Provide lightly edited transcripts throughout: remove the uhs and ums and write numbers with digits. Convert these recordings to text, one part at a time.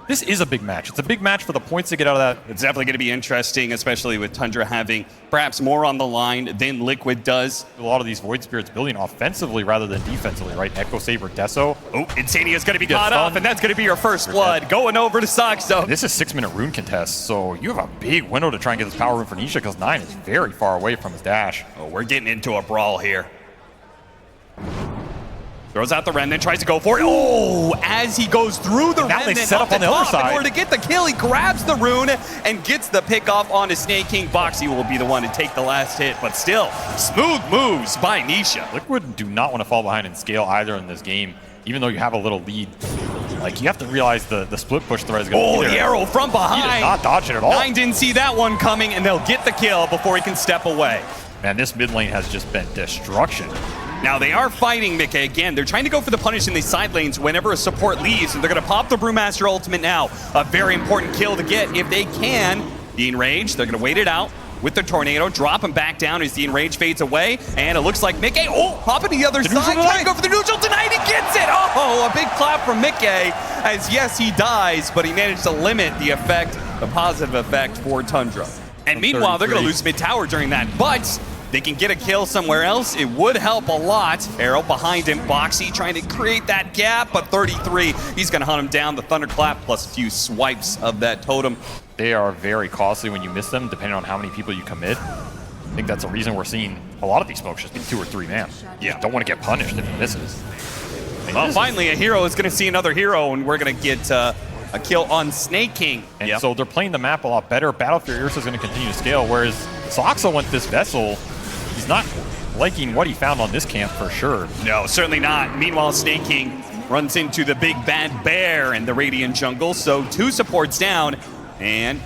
This is a big match. It's a big match for the points to get out of that. It's definitely going to be interesting, especially with Tundra having perhaps more on the line than Liquid does. A lot of these Void Spirits building offensively rather than defensively, right? Echo Saber, Deso. Oh, Insania is going to be caught up, and that's going to be your first blood. Going over to Saxo. This is 6-minute rune contest, so you have a big window to try and get this power rune for Nisha because 9 is very far away from his dash. Oh, we're getting into a brawl here. Throws out the Remnant, tries to go for it. Oh, as he goes through the now Remnant they set up on the other side. In order to get the kill, he grabs the rune and gets the pick off onto Snake King. Boxy will be the one to take the last hit, but still, smooth moves by Nisha. Liquid do not want to fall behind in scale either in this game, even though you have a little lead. Like, you have to realize the split push threat is going to be there. The arrow from behind. He did not dodge it at all. 9 didn't see that one coming, and they'll get the kill before he can step away. Man, this mid lane has just been destruction. Now they are fighting Mickey again. They're trying to go for the punish in these side lanes whenever a support leaves, and they're going to pop the Brewmaster ultimate now. A very important kill to get if they can. The Enrage, they're going to wait it out with the Tornado, drop him back down as the Enrage fades away, and it looks like Mickey, hopping to the other side, trying to go for the neutral tonight, he gets it! Oh, a big clap from Mickey, as yes, he dies, but he managed to limit the effect, the positive effect for Tundra. And meanwhile, they're going to lose mid-tower during that, but they can get a kill somewhere else. It would help a lot. Arrow behind him. Boxy trying to create that gap, but 33. He's going to hunt him down. The Thunderclap plus a few swipes of that totem. They are very costly when you miss them, depending on how many people you commit. I think that's the reason we're seeing a lot of these smokes just be 2 or 3 man. Yeah. You don't want to get punished if he misses. Well, finally, a hero is going to see another hero, and we're going to get a kill on Snake King. And so they're playing the map a lot better. Battlefield Ursa is going to continue to scale, whereas Saxo went this Vessel. He's not liking what he found on this camp for sure. No, certainly not. Meanwhile, Snake King runs into the big bad bear in the Radiant jungle. So 2 supports down, and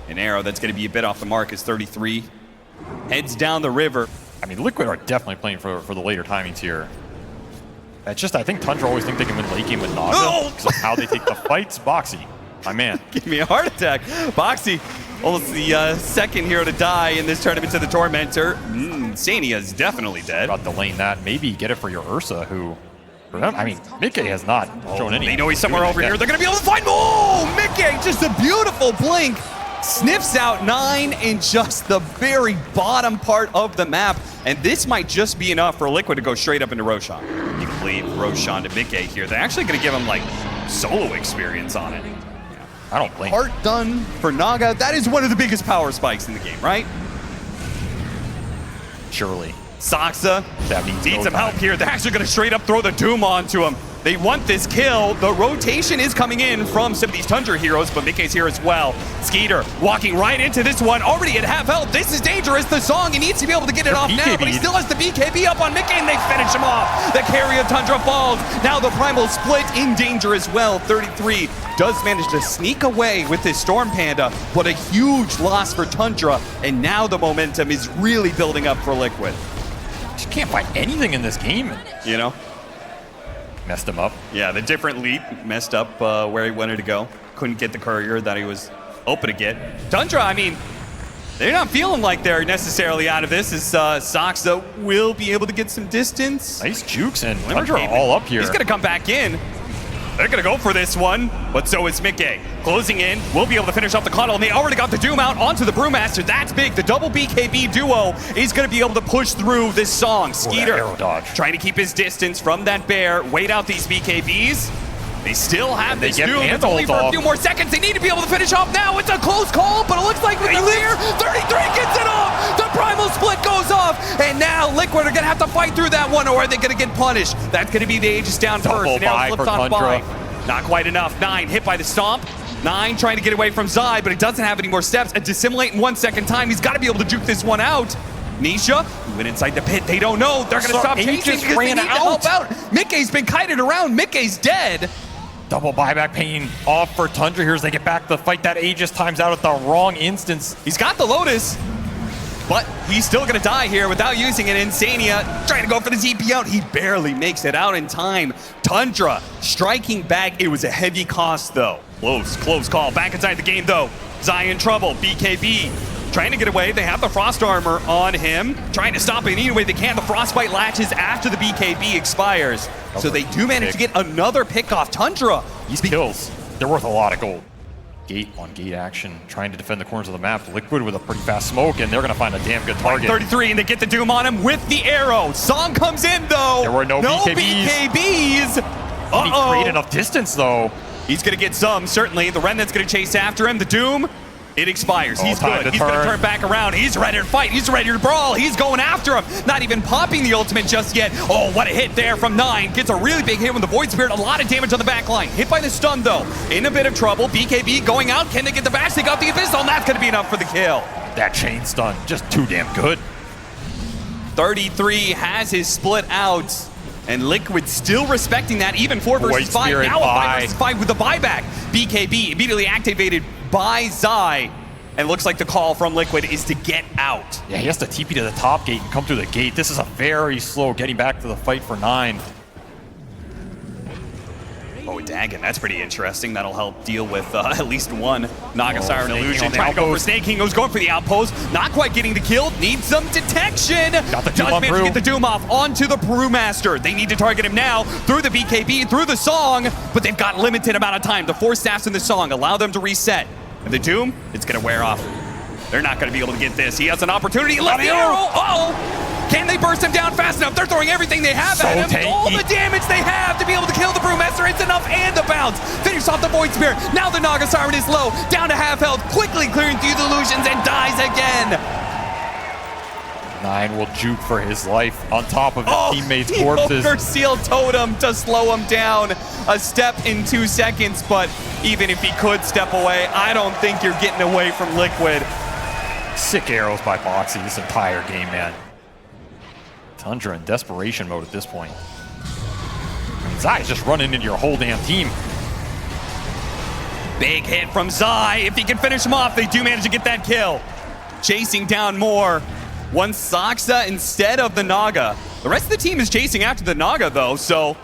an arrow that's going to be a bit off the mark as 33 heads down the river. I mean, Liquid are definitely playing for the later timings here. That's just, I think Tundra always think they can win late game with Naga because of how they take the fights. Boxy, my man. Give me a heart attack. Boxy, almost the second hero to die in this tournament to the Tormentor. Sania is definitely dead. About to lane that. Maybe get it for your Ursa, who, I mean, Mickey has not shown any. They know he's somewhere over here. They're going to be able to find. Oh, Mickey, just a beautiful blink. Sniffs out 9 in just the very bottom part of the map. And this might just be enough for Liquid to go straight up into Roshan. You can leave Roshan to Mickey here. They're actually going to give him, like, solo experience on it. I don't blame. Part done for Naga. That is one of the biggest power spikes in the game, right? Surely. Saxa needs some help here. They're actually going to straight up throw the Doom onto him. They want this kill. The rotation is coming in from some of these Tundra heroes, but Mickey's here as well. Skeeter walking right into this one, already at half health. This is dangerous. The song, he needs to be able to get it off now, but he still has the BKB up on Mickey, and they finish him off. The carry of Tundra falls. Now the Primal Split in danger as well. 33 does manage to sneak away with his Storm Panda, but a huge loss for Tundra, and now the momentum is really building up for Liquid. Just can't find anything in this game. You know? Messed him up. Yeah, the different lead messed up where he wanted to go. Couldn't get the courier that he was hoping to get. Tundra, I mean, they're not feeling like they're necessarily out of this, as Saxa will be able to get some distance. Nice jukes, and Tundra all up here. He's going to come back in. They're going to go for this one, but so is Mickey. Closing in, will be able to finish off the Coddle, and they already got the Doom out onto the Brewmaster. That's big. The double BKB duo is going to be able to push through this song. Skeeter arrow dodge. Trying to keep his distance from that bear, wait out these BKBs. They still have this Doom. It's only for a few more seconds. They need to be able to finish off now. It's a close call, but it looks like with the clear, 33 gets it off. The Primal Split goes off, and now Liquid are going to have to fight through that one, or are they going to get punished? That's going to be the Aegis down first. And now flips off by. Not quite enough. 9 hit by the stomp. 9 trying to get away from Zai, but he doesn't have any more steps. And Dissimulate in 1 second time. He's got to be able to juke this one out. Nisha went inside the pit. They don't know. They're going to stop chasing because they need to help out. Mickey's been kited around. Mickey's dead. Double buyback paying off for Tundra here as they get back to fight that Aegis times out at the wrong instance. He's got the Lotus, but he's still going to die here without using it. Insania trying to go for the ZP out. He barely makes it out in time. Tundra striking back. It was a heavy cost, though. Close call. Back inside the game, though. Zai in trouble. BKB trying to get away. They have the Frost Armor on him. Trying to stop it any way they can. The Frostbite latches after the BKB expires. So they do manage to get another pick off Tundra. These kills. They're worth a lot of gold. Gate on gate action, trying to defend the corners of the map. Liquid with a pretty fast smoke, and they're going to find a damn good target. 33, and they get the Doom on him with the arrow. Song comes in, though. There were no BKBs. Uh-oh. He create enough distance, though. He's going to get some, certainly. The Remnant's going to chase after him. The Doom, it expires. He's good. He's going to turn back around. He's ready to fight. He's ready to brawl. He's going after him. Not even popping the ultimate just yet. Oh, what a hit there from 9. Gets a really big hit with the Void Spirit. A lot of damage on the back line. Hit by the stun, though. In a bit of trouble. BKB going out. Can they get the bash? They got the Abyssal, and that's going to be enough for the kill. That chain stun, just too damn good. 33 has his split out. And Liquid still respecting that, even 4 versus 5. Now a 5 versus 5 with the buyback. BKB immediately activated by Zai. And looks like the call from Liquid is to get out. Yeah, he has to TP to the top gate and come through the gate. This is a very slow getting back to the fight for 9. Oh, Dagon, that's pretty interesting. That'll help deal with at least one Naga Siren Illusion. Trying to go for Snake King, who's going for the outpost. Not quite getting the kill. Needs some detection. Got the Does manage to get the Doom off onto the Brewmaster. They need to target him now through the BKB, through the Song, but they've got limited amount of time. The 4 staffs in the Song allow them to reset. And the Doom, it's going to wear off. They're not going to be able to get this. He has an opportunity. Left the arrow. Uh-oh. Can they burst him down fast enough? They're throwing everything they have at him. Tanky. All the damage they have to be able to kill the Brewmaster. It's enough, and the bounce. Finish off the Void Spirit. Now the Naga Siren is low, down to half health, quickly clearing through the illusions and dies again. 9 will juke for his life on top of his teammates' corpses. Overseal Totem to slow him down a step in 2 seconds, but even if he could step away, I don't think you're getting away from Liquid. Sick arrows by Boxy this entire game, man. Tundra in desperation mode at this point. I mean, Zai's just running into your whole damn team. Big hit from Zai. If he can finish him off, they do manage to get that kill. Chasing down more. One Saksa instead of the Naga. The rest of the team is chasing after the Naga, though, so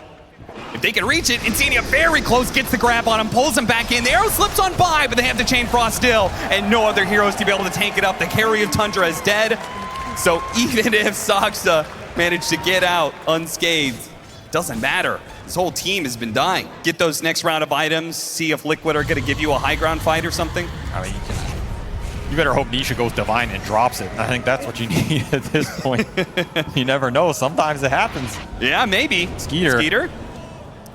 if they can reach it, Insania very close, gets the grab on him, pulls him back in. The arrow slips on by, but they have the Chain Frost still, and no other heroes to be able to tank it up. The carry of Tundra is dead, so even if Saksa managed to get out unscathed, doesn't matter. This whole team has been dying. Get those next round of items, see if Liquid are going to give you a high ground fight or something. I mean, you better hope Nisha goes Divine and drops it. I think that's what you need at this point. You never know. Sometimes it happens. Yeah, maybe. Skeeter.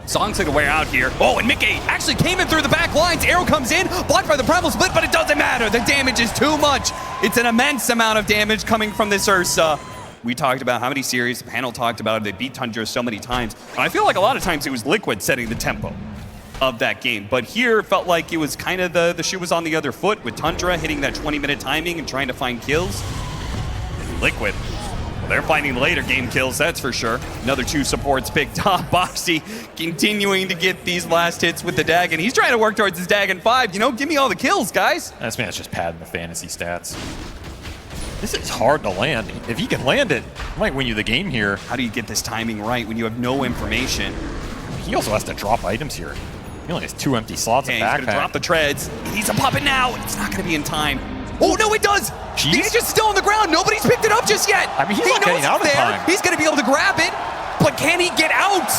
Song's gonna wear out here. Oh, and Mickey actually came in through the back lines. Arrow comes in, blocked by the Primal Split, but it doesn't matter. The damage is too much. It's an immense amount of damage coming from this Ursa. We talked about how many series, the panel talked about it. They beat Tundra so many times. I feel like a lot of times it was Liquid setting the tempo of that game. But here it felt like it was kind of the shoe was on the other foot with Tundra hitting that 20-minute timing and trying to find kills. Liquid, well, they're finding later game kills, that's for sure. Another 2 supports picked up. Boxy continuing to get these last hits with the Dagon. He's trying to work towards his Dagon 5. You know, give me all the kills, guys. This man's just padding the fantasy stats. This is hard to land. If he can land it, it might win you the game here. How do you get this timing right when you have no information? He also has to drop items here. He only has 2 empty slots in backpack. He's gonna drop the treads. He needs to pop it now. It's not gonna be in time. Oh, no, it does! Jeez. He's just still on the ground. Nobody's picked it up just yet. I mean, he's not getting out in time. He's gonna be able to grab it, but can he get out?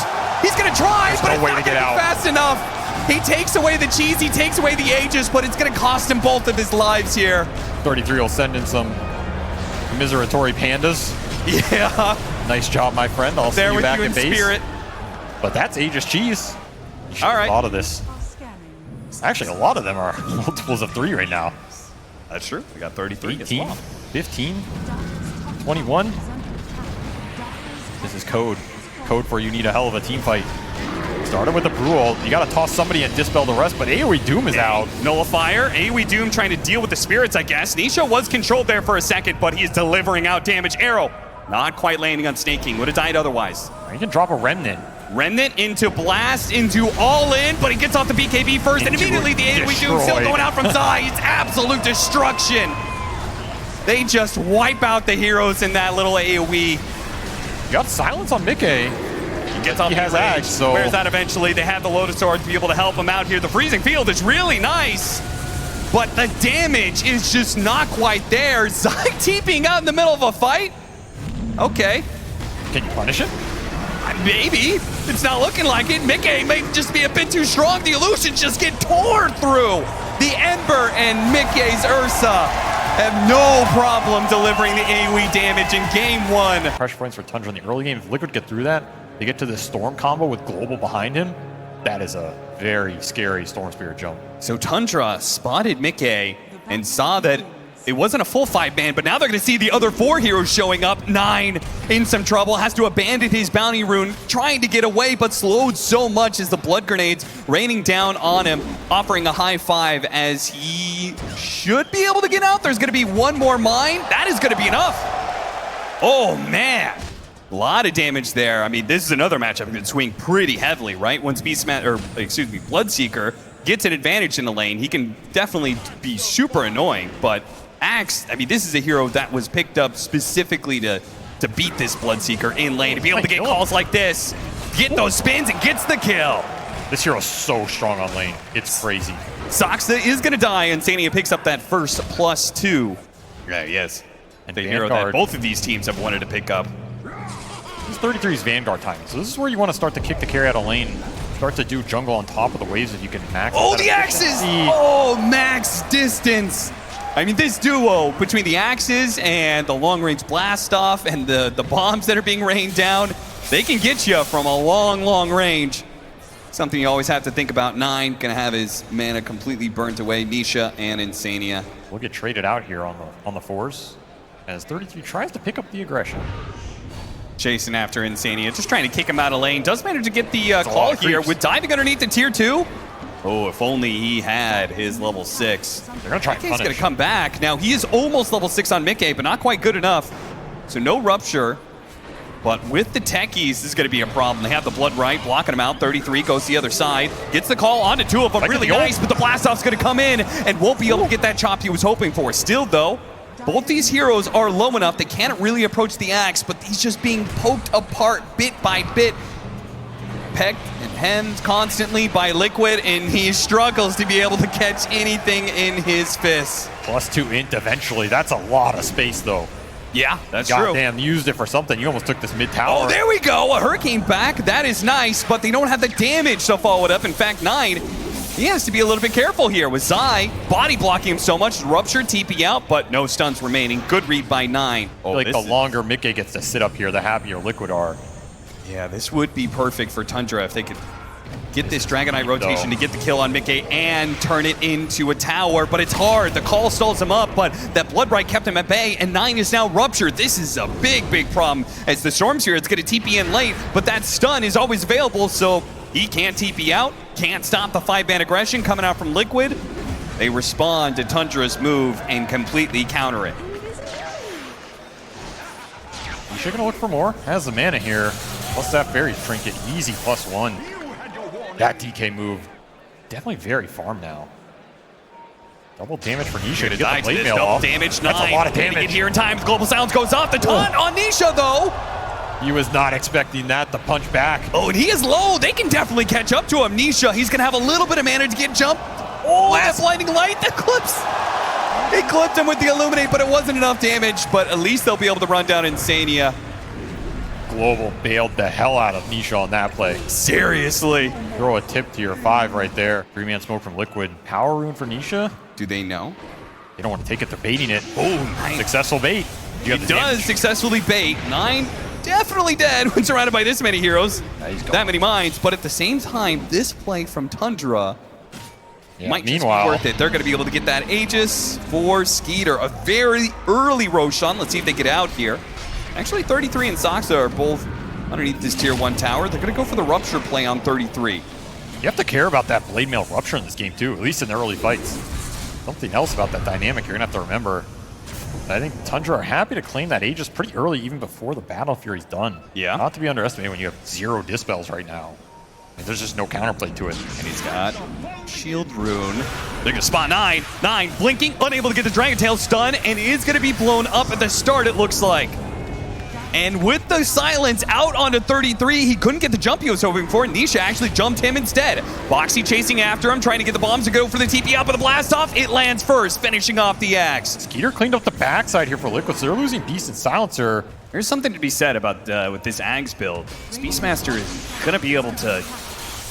He's gonna try, but it's not gonna be fast enough. He takes away the cheese, he takes away the Aegis, but it's gonna cost him both of his lives here. 33 will send in some miseratory pandas. Yeah. Nice job, my friend. I'll see you back in base. Spirit. But that's Aegis cheese. All right. A lot of this. Actually, a lot of them are multiples of 3 right now. That's true. We got 33 18, as well. 15, 21. This is code. Code for you need a hell of a team fight. Started with the Brawl. You got to toss somebody and dispel the rest, but AoE Doom is out. Nullifier. AoE Doom trying to deal with the spirits, I guess. Nisha was controlled there for a second, but he's delivering out damage. Arrow not quite landing on Snake King. Would have died otherwise. You can drop a Remnant. Remnant into Blast, into All In, but he gets off the BKB first, and immediately the AoE Doom still going out from Zai. It's absolute destruction. They just wipe out the heroes in that little AoE. You got silence on Mickey. He gets off he has Edge, Edge, so wears that eventually. They have the Lotus Sword to be able to help him out here. The Freezing Field is really nice, but the damage is just not quite there. Zai TPing out in the middle of a fight? Okay. Can you punish it? Maybe. It's not looking like it. Mickey may just be a bit too strong. The illusions just get torn through. The Ember and Mickey's Ursa have no problem delivering the AoE damage in game 1. Pressure points for Tundra in the early game. If Liquid get through that, they get to this Storm combo with Global behind him. That is a very scary Storm Spirit jump. So Tundra spotted Mickey and saw that it wasn't a full 5-man, but now they're going to see the other 4 heroes showing up. 9 in some trouble, has to abandon his bounty rune, trying to get away, but slowed so much as the blood grenades raining down on him, offering a high 5 as he should be able to get out. There's going to be one more mine. That is going to be enough. Oh, man. A lot of damage there. I mean, this is another matchup that can swing pretty heavily, right? Once Bloodseeker gets an advantage in the lane, he can definitely be super annoying, but Axe, I mean, this is a hero that was picked up specifically to beat this Bloodseeker in lane, to be able to get calls like this, get those spins, and gets the kill. This hero's so strong on lane. It's crazy. Soxa is going to die, and Sania picks up that first +2. Yeah, yes. And the hero that both of these teams have wanted to pick up. This is 33's Vanguard timing, so this is where you want to start to kick the carry out of lane. Start to do jungle on top of the waves if you can max. Oh, the axes! Oh, max distance! I mean, this duo between the axes and the long-range blast off and the bombs that are being rained down, they can get you from a long, long range. Something you always have to think about. 9 gonna have his mana completely burnt away. Nisha and Insania. We'll get traded out here on the 4s as 33 tries to pick up the aggression. Chasing after Insania, just trying to kick him out of lane. Does manage to get the call here with diving underneath the tier 2. Oh, if only he had his level 6. They're gonna try to punish. He's gonna come back. Now, he is almost level 6 on Mickey, but not quite good enough. So no Rupture. But with the techies, this is gonna be a problem. They have the Blood right, blocking him out. 33 goes the other side. Gets the call onto 2 of them. Really nice, but the blast-off's gonna come in and won't be able to get that chop he was hoping for. Still, though, both these heroes are low enough. They can't really approach the axe, but he's just being poked apart bit by bit. Pecked and hemmed constantly by Liquid, and he struggles to be able to catch anything in his fists. +2 int eventually. That's a lot of space, though. Yeah, that's true. Goddamn, used it for something. You almost took this mid tower. Oh, there we go. A Hurricane back. That is nice, but they don't have the damage to follow it up. In fact, 9, he has to be a little bit careful here with Zai body blocking him so much. Rupture, TP out, but no stuns remaining. Good read by 9. Oh, like the longer Mickey gets to sit up here, the happier Liquid are. Yeah, this would be perfect for Tundra if they could get this Dragonite rotation to get the kill on Mickey and turn it into a tower, but it's hard. The call stalls him up, but that Bloodbright kept him at bay, and 9 is now ruptured. This is a big, big problem as the Storm's here. It's going to TP in late, but that stun is always available, so he can't TP out, can't stop the 5-man aggression coming out from Liquid. They respond to Tundra's move and completely counter it. Nisha gonna look for more. Has the mana here. Plus that Fairy's Trinket. Easy +1. That DK move. Definitely very farm now. Double damage for Nisha to get the blade mail off. Damage, That's 9. a lot of damage. Get here in time. Global Sounds goes off. The taunt on Nisha, though. He was not expecting that to punch back. Oh, and he is low. They can definitely catch up to him. Nisha, he's going to have a little bit of mana to get jumped. Oh, that blinding light, that clips. It clipped him with the Illuminate, but it wasn't enough damage. But at least they'll be able to run down Insania. Global bailed the hell out of Nisha on that play. Seriously. Throw a tip to your 5 right there. 3-man smoke from Liquid. Power rune for Nisha. Do they know? They don't want to take it. They're baiting it. Oh, nice. Successful bait. He does successfully bait. 9 definitely dead when surrounded by this many heroes. That many mines. But at the same time, this play from Tundra might just be worth it. They're going to be able to get that Aegis for Skeeter. A very early Roshan. Let's see if they get out here. Actually, 33 and Soxa are both underneath this tier 1 tower. They're going to go for the Rupture play on 33. You have to care about that blade mail Rupture in this game, too, at least in the early fights. Something else about that dynamic you're going to have to remember. I think Tundra are happy to claim that Aegis pretty early, even before the Battle Fury's done. Yeah. Not to be underestimated when you have 0 dispels right now. I mean, there's just no counterplay to it. And he's got Shield Rune. They're going to spot 9. 9 blinking, unable to get the Dragon Tail stun, and is going to be blown up at the start, it looks like. And with the silence out onto 33, he couldn't get the jump he was hoping for. Nisha actually jumped him instead. Boxy chasing after him, trying to get the bombs to go for the TP out, but the blast off, it lands first, finishing off the Axe. Skeeter cleaned up the backside here for Liquid, so they're losing Beast and Silencer. There's something to be said about with this Axe build. This Beastmaster is going to be able to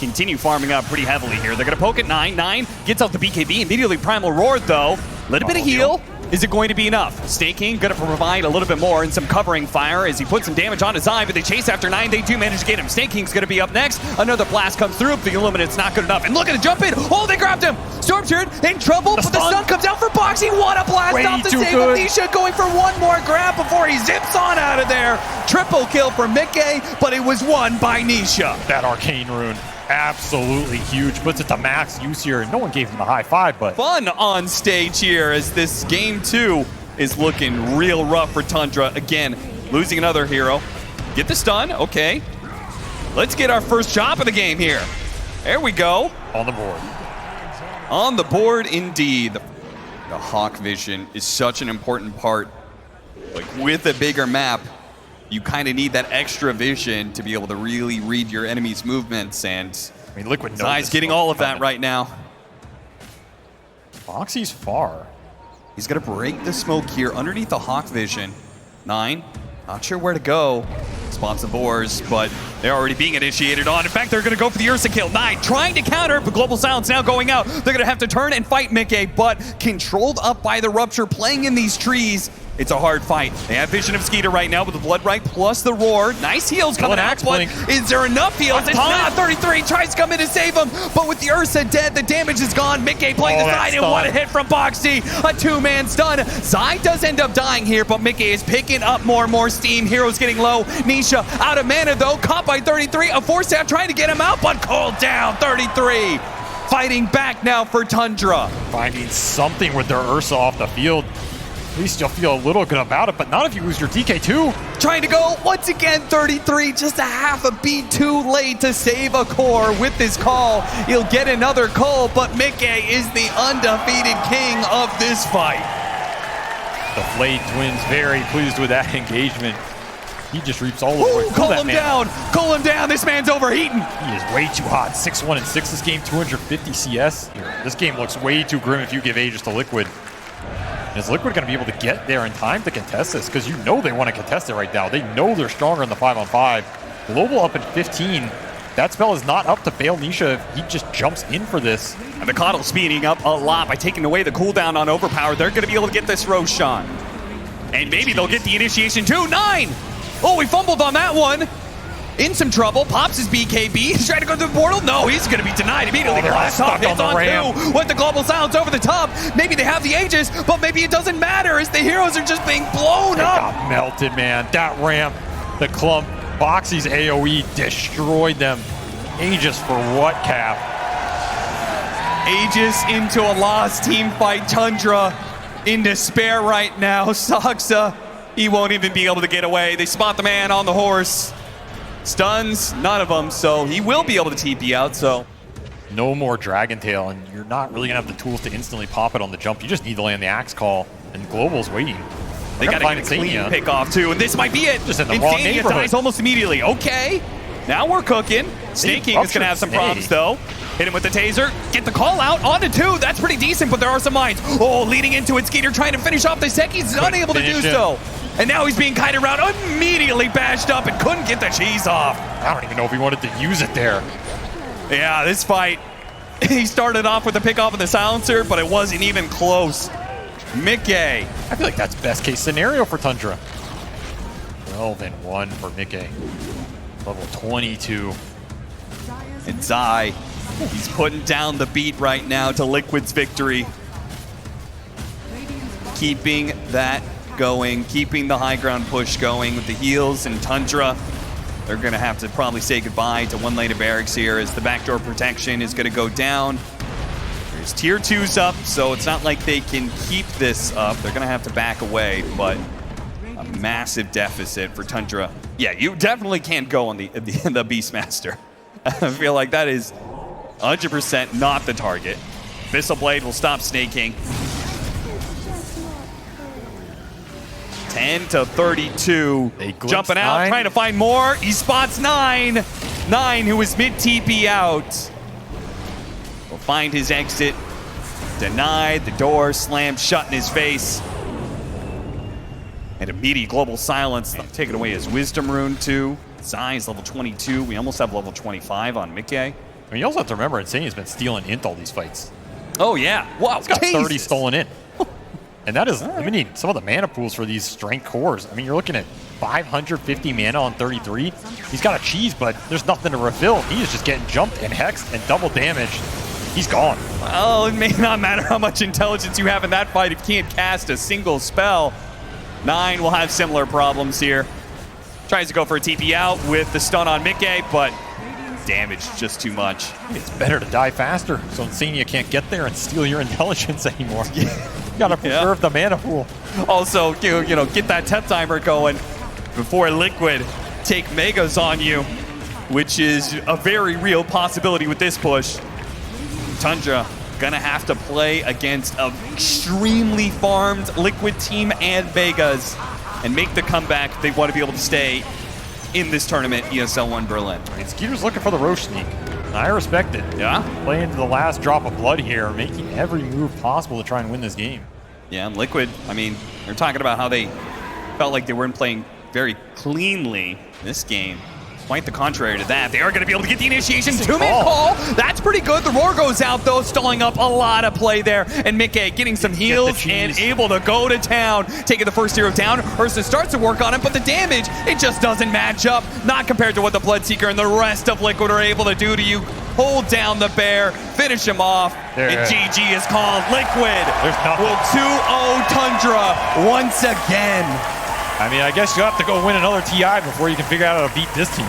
continue farming up pretty heavily here. They're going to poke at 9. 9 gets out the BKB, immediately Primal Roared though. Little bit of heal. Is it going to be enough? Staking going to provide a little bit more and some covering fire as he puts some damage on his eye, but they chase after 9. They do manage to get him. Staking's going to be up next. Another blast comes through. The Illuminate's not good enough. And look at the jump in. Oh, they grabbed him. Stormturd in trouble, but the stun comes out for Boxy. What a blast off the save of Nisha, going for one more grab before he zips on out of there. Triple kill for Mickey, but it was won by Nisha. That arcane rune. Absolutely huge. Puts it to max use here. No one gave him a high five, but fun on stage here as this game 2 is looking real rough for Tundra. Again, losing another hero. Get the stun. Okay. Let's get our first chop of the game here. There we go. On the board. On the board indeed. The Hawk Vision is such an important part. Like with a bigger map, you kind of need that extra vision to be able to really read your enemy's movements, and I mean, Liquid knows Zai's getting all of that right now. Boxy's far. He's gonna break the smoke here underneath the Hawk Vision. 9, not sure where to go. Spots the boars, but they're already being initiated on. In fact, they're gonna go for the Ursa kill. 9 trying to counter, but Global Silence now going out. They're gonna have to turn and fight Mickey, but controlled up by the Rupture, playing in these trees. It's a hard fight. They have vision of Skeeter right now with the Blood Right plus the Roar. Nice heals coming out, but is there enough heals? It's not. 33 tries to come in to save him, but with the Ursa dead, the damage is gone. Mickey playing the side, and what a hit from Boxy. A 2-man stun. Zai does end up dying here, but Mickey is picking up more and more steam. Heroes getting low. Nisha out of mana though, caught by 33. A force out trying to get him out, but called down. 33 fighting back now for Tundra. Finding something with their Ursa off the field. At least you'll feel a little good about it, but not if you lose your DK2. Trying to go once again, 33, just a half a beat too late to save a core with this call. He'll get another call, but Mickey is the undefeated king of this fight. The Flayed Twins very pleased with that engagement. He just reaps all over. Cool him down, cool him down. This man's overheating. He is way too hot. 6-1 and 6 this game, 250 CS. This game looks way too grim if you give Aegis to Liquid. Is Liquid going to be able to get there in time to contest this? Because you know they want to contest it right now. They know they're stronger in the 5-on-5. Global up at 15. That spell is not up to bail Nisha. He just jumps in for this. And the Coddle speeding up a lot by taking away the cooldown on Overpower. They're going to be able to get this Roshan. And maybe they'll get the initiation too. 9! Oh, we fumbled on that one. In some trouble, pops his BKB. He's trying to go to the portal. No, he's going to be denied immediately. Blast off, hits on 2 with the Global Silence over the top. Maybe they have the Aegis, but maybe it doesn't matter as the heroes are just being blown up. Got melted, man. That ramp, the clump, Boxy's AoE destroyed them. Aegis for what, Cap? Aegis into a lost team fight. Tundra in despair right now. Saksa, he won't even be able to get away. They spot the man on the horse. Stuns, none of them, so he will be able to TP out, so. No more Dragon Tail, and you're not really going to have the tools to instantly pop it on the jump. You just need to land the Axe Call, and Global's waiting. They got to get a clean pick off, too, and this might be it. Just in the wrong neighborhood. Dies almost immediately. Okay, now we're cooking. Snaking is going to have some problems, though. Hit him with the taser, get the call out, onto 2. That's pretty decent, but there are some mines. Oh, leading into it, Skeeter trying to finish off the Seki. He's unable to do so. And now he's being kited around, immediately bashed up and couldn't get the cheese off. I don't even know if he wanted to use it there. Yeah, this fight, he started off with the pick off of the silencer, but it wasn't even close. Mickey. I feel like that's best case scenario for Tundra. 12-1 for Mickey. Level 22. And Zai, he's putting down the beat right now to Liquid's victory. Keeping that going, keeping the high ground push going with the heals, and Tundra, they're going to have to probably say goodbye to one lane of barracks here as the backdoor protection is going to go down. There's tier 2s up, so it's not like they can keep this up. They're going to have to back away, but a massive deficit for Tundra. Yeah, you definitely can't go on the Beastmaster. I feel like that is 100% not the target. Abyssal Blade will stop snaking. 10-32. Jumping out, 9. trying to find more. He spots 9. 9, who is mid-TP out. Will find his exit. Denied, the door slammed shut in his face. And immediate global silence. Taking away his wisdom rune too. Zai is level 22. We almost have level 25 on Mikke. I mean, you also have to remember, Insane's been stealing int all these fights. Oh yeah, wow. He's got 30 stolen in. And that is limiting some of the mana pools for these strength cores. I mean, you're looking at 550 mana on 33. He's got a cheese, but there's nothing to refill. He is just getting jumped and hexed and double damaged. He's gone. Well, it may not matter how much intelligence you have in that fight if you can't cast a single spell. 9 will have similar problems here. Tries to go for a TP out with the stun on Mikke, but damage just too much. It's better to die faster, so Insania can't get there and steal your intelligence anymore. You gotta preserve the mana pool. Also, you know, get that temp timer going before Liquid take megas on you, which is a very real possibility with this push. Tundra gonna have to play against an extremely farmed Liquid team and Vegas and make the comeback they want to be able to stay in this tournament, ESL 1 Berlin. I mean, Skeeter's looking for the Roche sneak. I respect it. Yeah? Playing to the last drop of blood here, making every move possible to try and win this game. Yeah, and Liquid, I mean, they're talking about how they felt like they weren't playing very cleanly this game. Quite the contrary to that. They are going to be able to get the initiation. 2-man call. That's pretty good. The roar goes out, though, stalling up a lot of play there. And Mikke getting some heals and able to go to town. Taking the first hero down. Ursa starts to work on it, but the damage, it just doesn't match up. Not compared to what the Bloodseeker and the rest of Liquid are able to do to you. Hold down the bear, finish him off, and GG is called. Liquid will 2-0 Tundra once again. I mean, I guess you'll have to go win another TI before you can figure out how to beat this team.